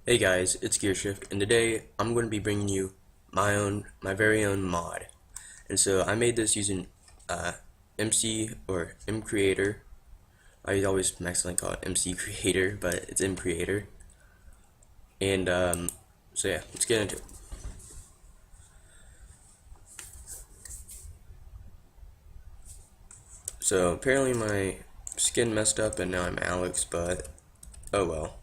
Hey guys, it's Gearshift, and today I'm going to be bringing you my very own mod. And so I made this using MC or M Creator. I always accidentally call it MC Creator, but it's M Creator. And so yeah, let's get into it. So apparently my skin messed up, and now I'm Alex, but oh well.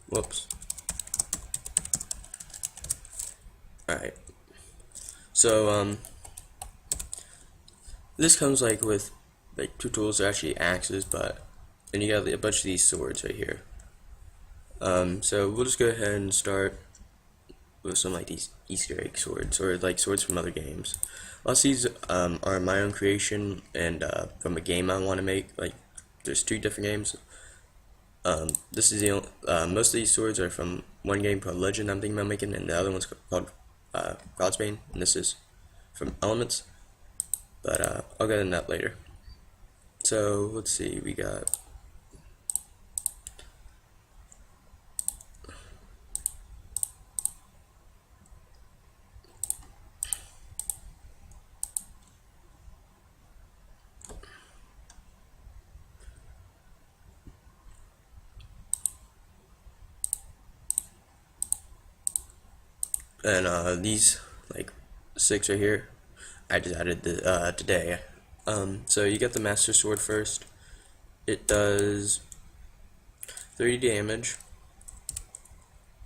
Whoops. All right. So this comes like with like two tools, they're actually axes, but then you got a bunch of these swords right here. So we'll just go ahead and start with some like these Easter egg swords or like swords from other games. Lots of these are my own creation and from a game I want to make. Like there's two different games. This is most of these swords are from one game called Legend I'm thinking about making, and the other one's called Godsbane, and this is from Elements. But I'll get into that later. So let's see, we got and these like six right here I just added today. So you get the Master Sword first. It does 30 damage.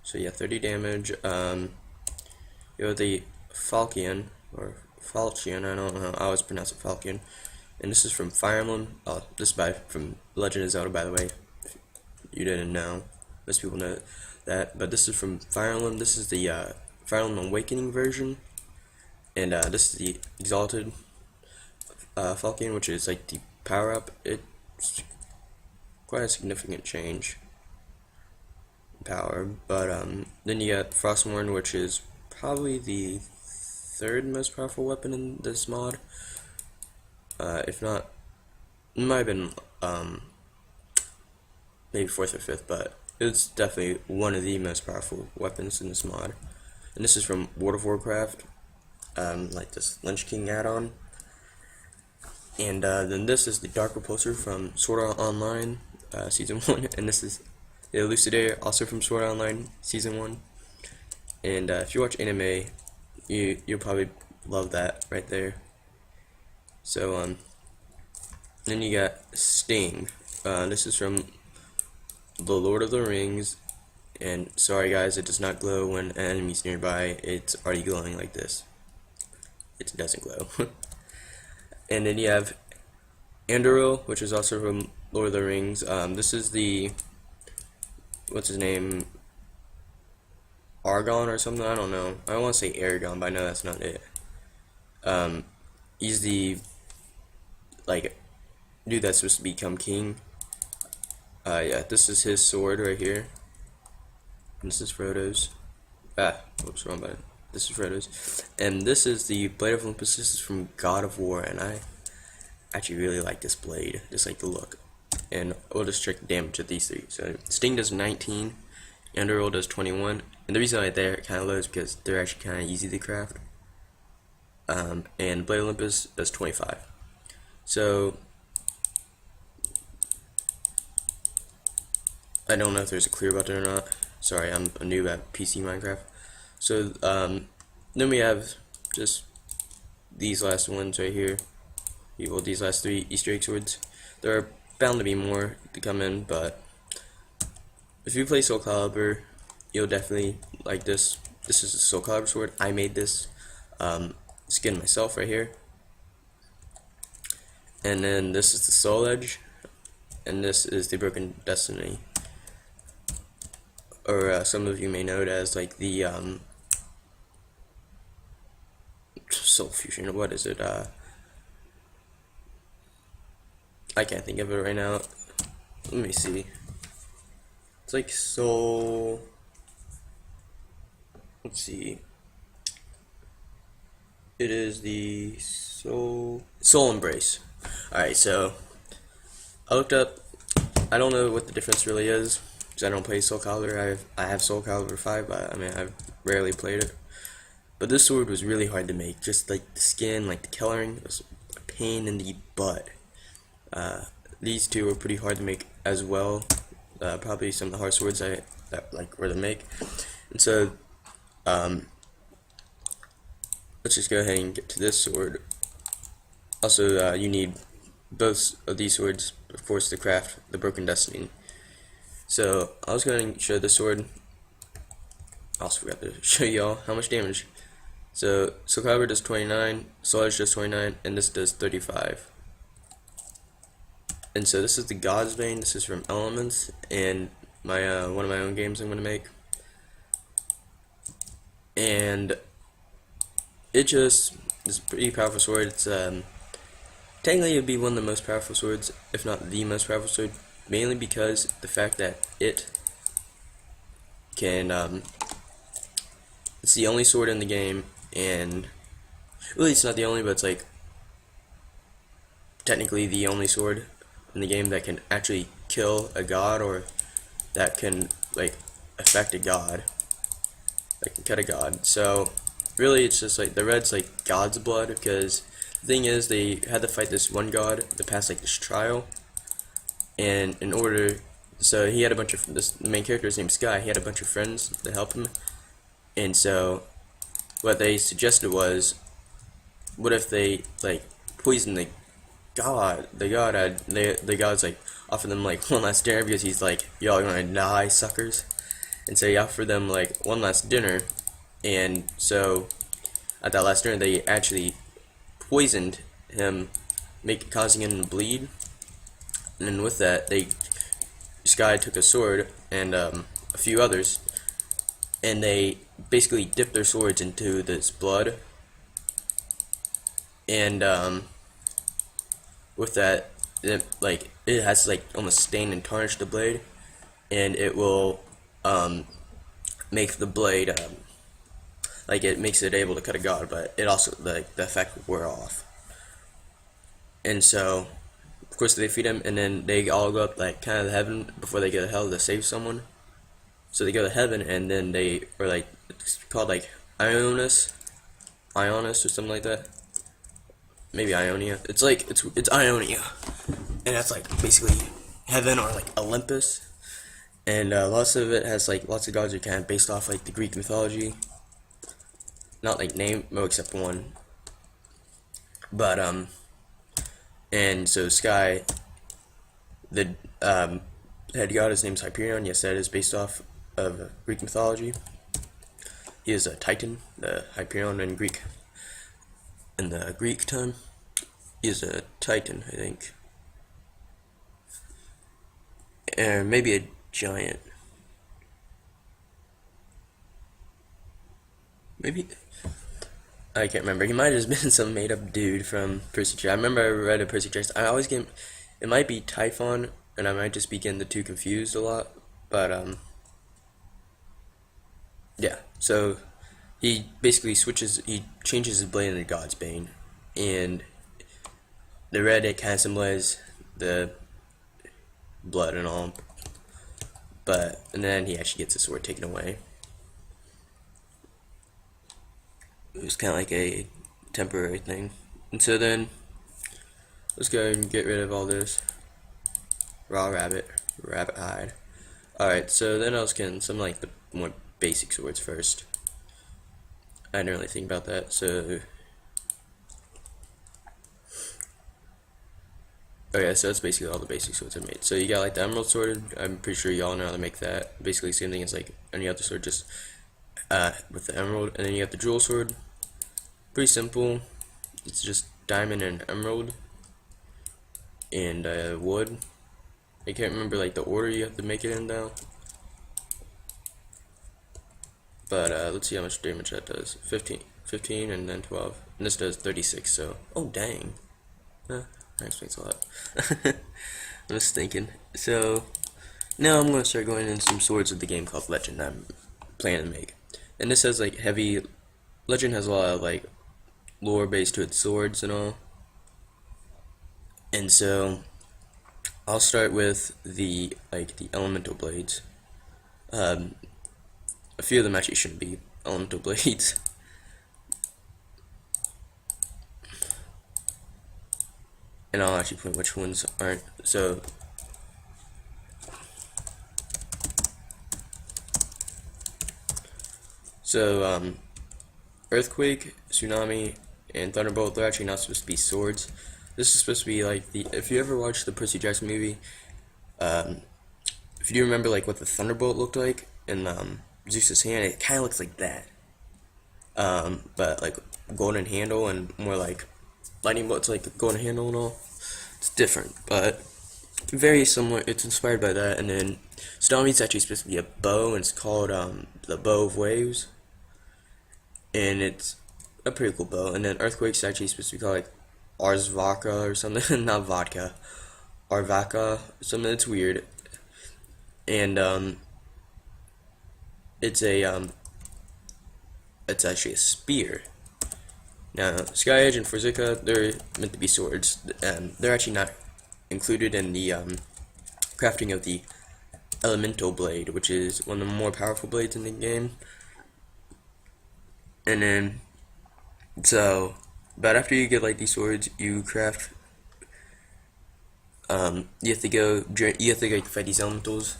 So yeah, 30 damage. You have the Falchion, or Falchion, I don't know, I always pronounce it Falchion. And this is from Fire Emblem. This is from Legend of Zelda, by the way. If you didn't know. Most people know that. But this is from Fire Emblem. This is the Fire Emblem Awakening version. And this is the Exalted Falchion, which is like the power up. It's quite a significant change in power. But then you got Frostmourne, which is probably the third most powerful weapon in this mod. If not, it might have been maybe fourth or fifth, but it's definitely one of the most powerful weapons in this mod. And this is from World of Warcraft, like this Lynch King add-on. And then this is the Dark Repulsor from Sword Art Online Season 1, and this is the Elucidator, also from Sword Art Online Season 1. And if you watch anime, you'll probably love that right there. So then you got Sting. This is from The Lord of the Rings, and sorry guys, it does not glow when an enemy's nearby. It's already glowing like this. It doesn't glow. And then you have Andoril, which is also from Lord of the Rings. This is the, what's his name, Argon or something, I don't know. I don't want to say Aragon, but I know that's not it. He's the, like, dude that's supposed to become king. Yeah, this is his sword right here. And this is Frodo's. Whoops, wrong button. This is Frodo's. And this is the Blade of Olympus. This is from God of War, and I actually really like this blade. Just like the look. And we'll just check the damage of these three. So Sting does 19, Andoril does 21. And the reason right there it kind of low is because they're actually kind of easy to craft. And Blade of Olympus does 25. So I don't know if there's a clear button or not. Sorry, I'm a noob at PC Minecraft. So then we have just these last ones right here. Well, these last three Easter egg swords. There are bound to be more to come in, but if you play Soul Calibur, you'll definitely like this. This is a Soul Calibur sword. I made this skin myself right here. And then this is the Soul Edge, and this is the Broken Destiny, or some of you may know it as like the Soul Fusion. What is it? I can't think of it right now. Let me see. It's like Soul. Let's see. It is the Soul Embrace. Alright, so I looked up. I don't know what the difference really is because I don't play Soul Calibur. I have Soul Calibur 5, but I mean I've rarely played it. But this sword was really hard to make. Just like the skin, like the coloring, was a pain in the butt. These two were pretty hard to make as well. Probably some of the hard swords that like were to make. And so let's just go ahead and get to this sword. Also, you need both of these swords, of course, to craft the Broken Destiny. So I was going to show this sword. I also forgot to show y'all how much damage. So Soul Calibur does 29, Soul Edge does 29, and this does 35. And so this is the God's Bane. This is from Elements, and my one of my own games I'm going to make. And it just is a pretty powerful sword. It's technically it'd be one of the most powerful swords, if not the most powerful sword, mainly because the fact that it can it's the only sword in the game, and really it's not the only, but it's like technically the only sword in the game that can actually kill a god, or that can like affect a god, like can cut a god. So really it's just like the red's like God's blood, because the thing is they had to fight this one god to pass like this trial, and in order, so he had a bunch of, this main character's named Sky, he had a bunch of friends to help him. And so what they suggested was, what if they like poison the god? The god's like offer them like one last dinner, because he's like, y'all gonna die, suckers. And so he offered them like one last dinner, and so at that last dinner they actually poisoned him, causing him to bleed. And then with that, Sky took a sword and a few others, and they basically dipped their swords into this blood, and with that, it has like almost stain and tarnish the blade, and it will make the blade like it makes it able to cut a god, but it also the effect will wear off. And so of course they defeat him, and then they all go up like kind of to heaven before they go to hell to save someone. So they go to heaven, and then they are like, it's called like Ionis or something like that. Maybe Ionia. It's like it's Ionia, and that's like basically heaven, or like Olympus. And lots of it has like lots of gods are kind of based off like the Greek mythology. Not like name, well, except one. But and so Sky, the head god, his name's Hyperion. Yes, that is based off of Greek mythology. He is a Titan, the Hyperion in Greek. In the Greek time, he is a Titan, I think, and maybe a giant. Maybe I can't remember. He might have just been some made-up dude from Percy Jackson. I remember I read a Percy Jackson. I always get, it might be Typhon, and I might just be getting the two confused a lot. But yeah. So he basically changes his blade into God's Bane, and the red, it kind of symbolizes the blood and all. And then he actually gets his sword taken away. It was kind of like a temporary thing. And so then, let's go and get rid of all this. Raw rabbit hide. Alright, so then I was getting some like the more basic swords first. I didn't really think about that, so okay, so that's basically all the basic swords I made. So you got like the emerald sword. I'm pretty sure y'all know how to make that. Basically same thing as like any other sword, just with the emerald. And then you got the jewel sword. Pretty simple. It's just diamond and emerald and wood. I can't remember like the order you have to make it in though. But let's see how much damage that does. 15 and then 12. And this does 36, so oh dang. That explains a lot. I was thinking. So now I'm gonna start going into some swords of the game called Legend I'm planning to make. And this has like heavy, Legend has a lot of like lore based to its swords and all. And so I'll start with the elemental blades. Um, a few of them actually shouldn't be elemental blades. And I'll actually point which ones aren't. So Earthquake, Tsunami, and Thunderbolt, they're actually not supposed to be swords. This is supposed to be like if you ever watched the Percy Jackson movie, um, if you do remember like what the Thunderbolt looked like in Zeus's hand, it kind of looks like that. But like golden handle and more like lightning bolts, like golden handle and all. It's different, but very similar. It's inspired by that. And then Tsunami's actually supposed to be a bow, and it's called the Bow of Waves, and it's a pretty cool bow. And then Earthquake's actually supposed to be called like Arzvaka or something, not vodka, Arvaka, something that's weird. And it's a it's actually a spear. Now, Sky Edge and Forzica, they're meant to be swords. They're actually not included in the crafting of the Elemental Blade, which is one of the more powerful blades in the game. And then, but after you get like these swords, you craft. You have to go. You have to go fight these elementals.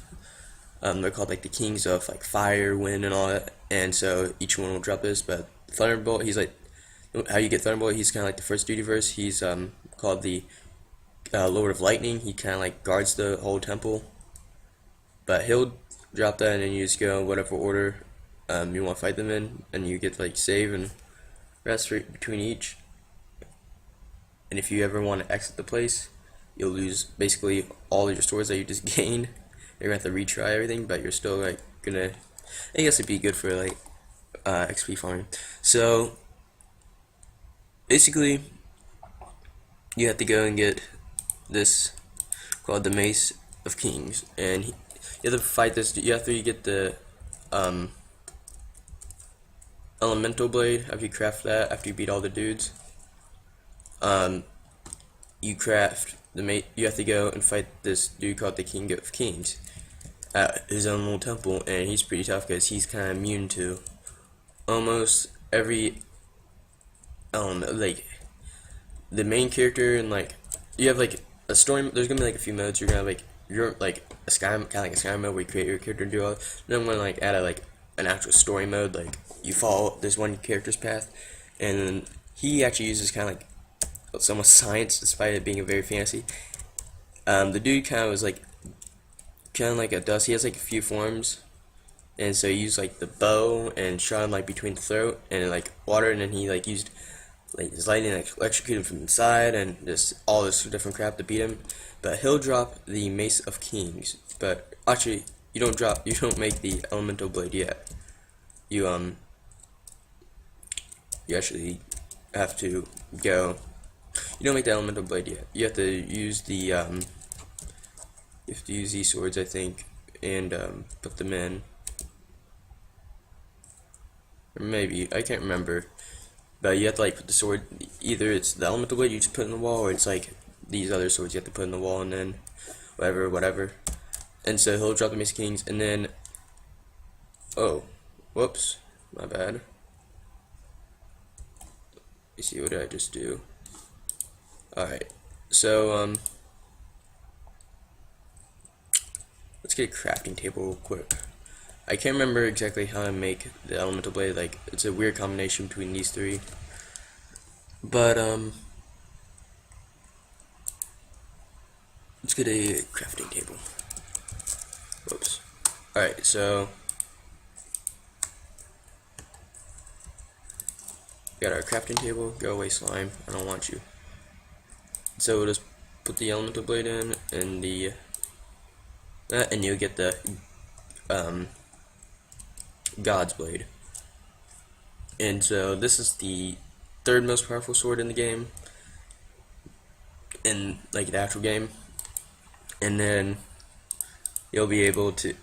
They're called like the kings of like fire, wind, and all that. And so each one will drop this. But Thunderbolt, he's like, how you get Thunderbolt? He's kind of like the first Dutyverse. He's called the Lord of Lightning. He kind of like guards the whole temple. But he'll drop that, and then you just go in whatever order you want to fight them in, and you get to like save and rest between each. And if you ever want to exit the place, you'll lose basically all of your swords that you just gained. You're gonna have to retry everything, but you're still like gonna. I guess it'd be good for like XP farming. So basically, you have to go and get this called the Mace of Kings, and you have to fight this. After you get the Elemental Blade, after you craft that, after you beat all the dudes, you craft the you have to go and fight this dude called the King of Kings at his own little temple, and he's pretty tough because he's kind of immune to almost every element. Like the main character, and like you have like a story. There's gonna be like a few modes. You're gonna have like a sky kind of like a sky mode where you create your character and do all that. Then I'm gonna like add like an actual story mode. Like you follow this one character's path, and then he actually uses kind of like somewhat science, despite it being a very fantasy. The dude kind of was like a dust. He has like a few forms, and so he used like the bow and shot him like between the throat and like water, and then he like used like his lightning like electrocuted him from inside, and just all this different crap to beat him. But he'll drop the Mace of Kings. But actually, you don't make the Elemental Blade yet. You actually have to go. You don't make the Elemental Blade yet. You have to use the you have to use these swords, I think, and put them in. Or maybe I can't remember. But you have to like put the sword. Either it's the Elemental Blade you just put in the wall, or it's like these other swords you have to put in the wall, and then whatever. And so he'll drop the Mace of Kings, and then whoops, my bad. You see, what did I just do? Alright, so let's get a crafting table real quick. I can't remember exactly how to make the Elemental Blade. Like, it's a weird combination between these three. But let's get a crafting table. Whoops. Alright, so got our crafting table. Go away, slime. I don't want you. So we'll just put the Elemental Blade in, and and you'll get the God's Blade. And so this is the third most powerful sword in the game, in like the actual game. And then you'll be able to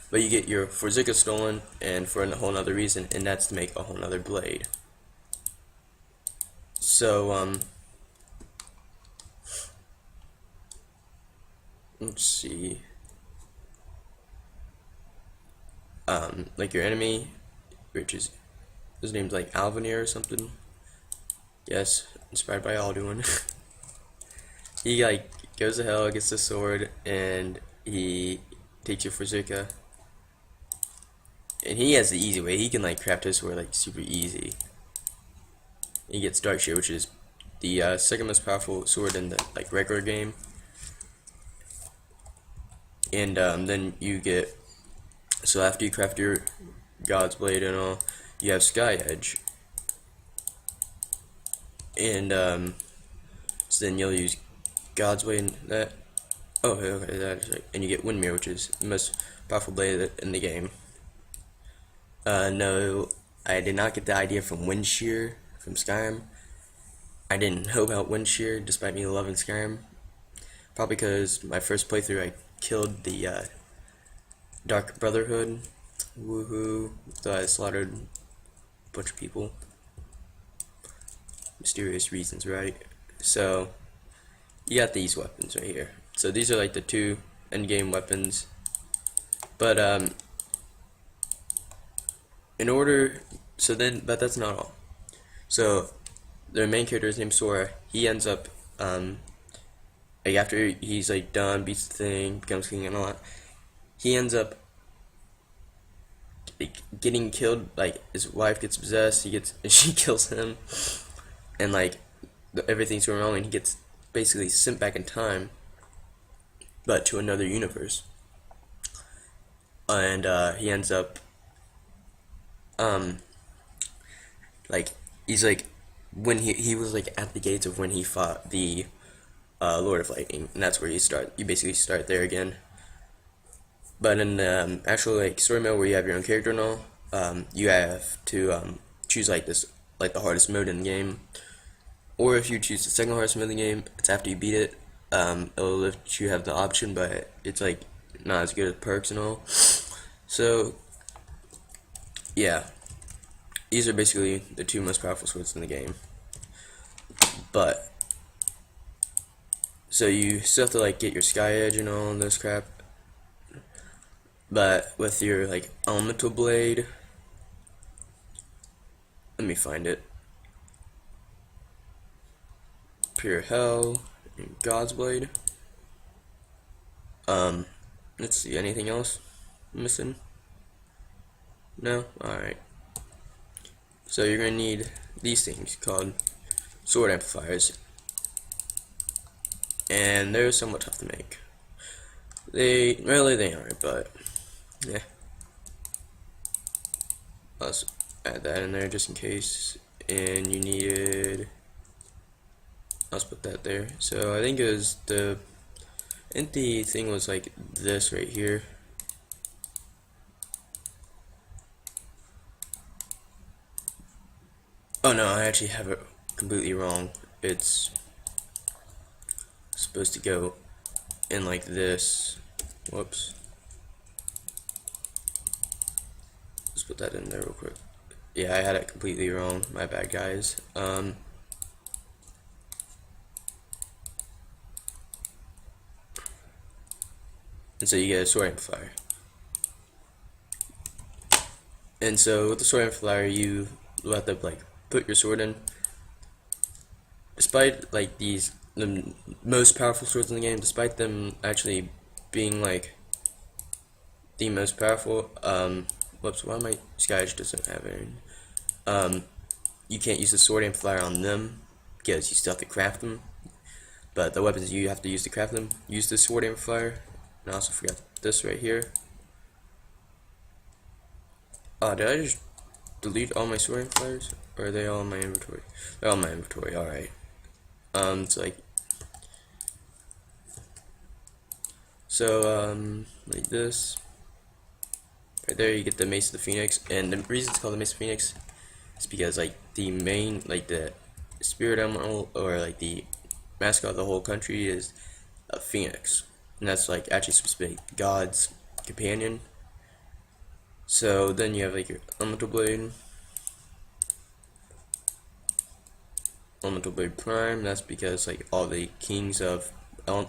but you get your Forzica stolen, and for a whole nother reason, and that's to make a whole nother blade. So let's see. Like your enemy, which is his name's like Alvanir or something. Yes, inspired by Alduin. He like goes to hell, gets the sword, and he takes you for Zuka. And he has the easy way. He can like craft his sword like super easy. He gets Darkshire, which is the second most powerful sword in the like regular game. And then you get, so after you craft your God's Blade and all, you have Sky Edge. And so then you'll use God's Blade and that. Oh, okay, that is right. And you get Windmere, which is the most powerful blade in the game. No, I did not get the idea from Windshear from Skyrim. I didn't know about Windshear, despite me loving Skyrim. Probably because my first playthrough I killed the Dark Brotherhood. Woohoo. So I slaughtered a bunch of people. Mysterious reasons, right? So, you got these weapons right here. So these are like the two endgame weapons. But, in order, so then, but that's not all. So, the main character is named Sora. He ends up, like after he's like done, beats the thing, becomes king and all that, he ends up like, getting killed. Like his wife gets possessed, she kills him, and like everything's going wrong, and he gets basically sent back in time, but to another universe, and he ends up, like he's like when he was like at the gates of when he fought the Lord of Lightning, and that's where you basically start there again. But in the actual like story mode where you have your own character and all, you have to choose like this, like the hardest mode in the game, or if you choose the second hardest mode in the game, it's after you beat it. It'll let you have the option, but it's like not as good as perks and all. So yeah, these are basically the two most powerful swords in the game. But so you still have to like get your Sky Edge and all this crap. But with your like Elemental Blade, let me find it. Pure Hell and God's Blade. Let's see, anything else missing? No? Alright. So you're gonna need these things called sword amplifiers. And they're somewhat tough to make. They aren't, but yeah. Let's add that in there just in case. And you needed, let's put that there. So I think it was the thing was like this right here. Oh no, I actually have it completely wrong. It's supposed to go in like this. Whoops. Let's put that in there real quick. Yeah, I had it completely wrong. My bad, guys. And so you get a sword amplifier. And so with the sword amplifier, you have to like put your sword in. Despite like the most powerful swords in the game, despite them actually being like the most powerful, whoops, why my Sky Edge doesn't have any. You can't use the sword amplifier on them because you still have to craft them. But the weapons you have to use to craft them, use the sword amplifier. And I also forgot this right here. Did I just delete all my sword amplifiers? Or are they all in my inventory? They're all in my inventory, alright. It's like, so, like this. Right there you get the Mace of the Phoenix, and the reason it's called the Mace of the Phoenix is because, like, the main, like, the spirit animal, or, like, the mascot of the whole country is a phoenix. And that's, like, actually supposed to be God's companion. So, then you have, like, your Elemental Blade. Elemental Blade Prime, that's because like all the kings of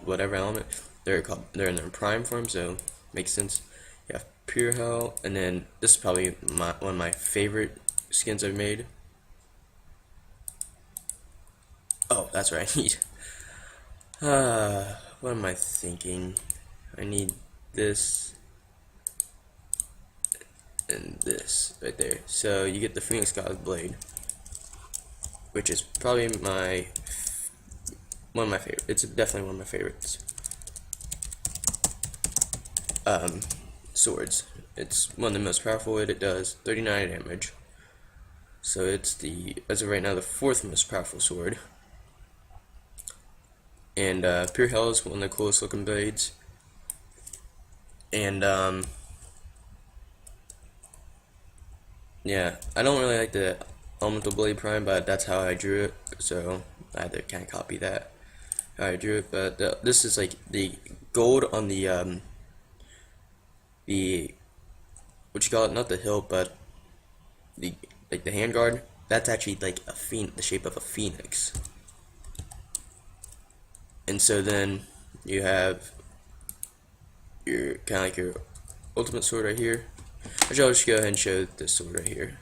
whatever element they're in their prime form, so makes sense. You have Pure Hell, and then this is probably one of my favorite skins I've made. Oh, that's what I need. What am I thinking? I need this and this right there. So you get the Phoenix God's Blade, which is probably one of my favorites. It's definitely one of my favorites. Swords. It's one of the most powerful. It does 39 damage. So it's as of right now, the 4th most powerful sword. And Pure Hell is one of the coolest looking blades. And yeah, I don't really like the Elemental Blade Prime, but that's how I drew it. So I had to kind of copy that how I drew it. But this is like the gold on the what you call it? Not the hilt, but the handguard. That's actually like the shape of a phoenix. And so then you have your kind of like your ultimate sword right here. Actually, I'll just go ahead and show this sword right here.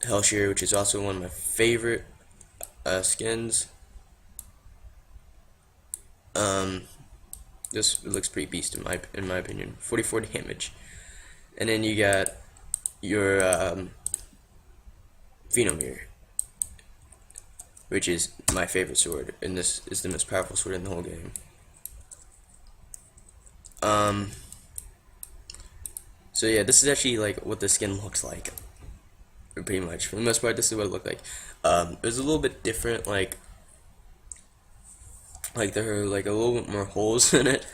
Hellshear, which is also one of my favorite skins. This looks pretty beast in my opinion. 44 damage, and then you got your Venomir, which is my favorite sword, and this is the most powerful sword in the whole game. So yeah, this is actually like what the skin looks like. Pretty much, for the most part, this is what it looked like. It was a little bit different, like there are like a little bit more holes in it,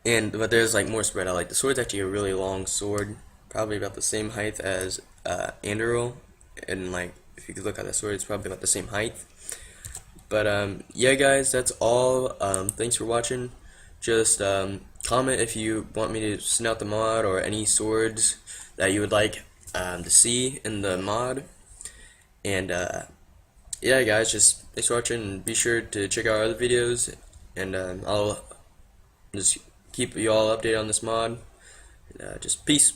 but there's like more spread out. Like the sword's actually a really long sword, probably about the same height as Anduril, and like if you could look at that sword, it's probably about the same height. But yeah, guys, that's all. Thanks for watching. Just comment if you want me to send out the mod or any swords that you would like to see in the mod. And yeah, guys, just thanks for watching, and be sure to check out our other videos, and I'll just keep you all updated on this mod. Just peace.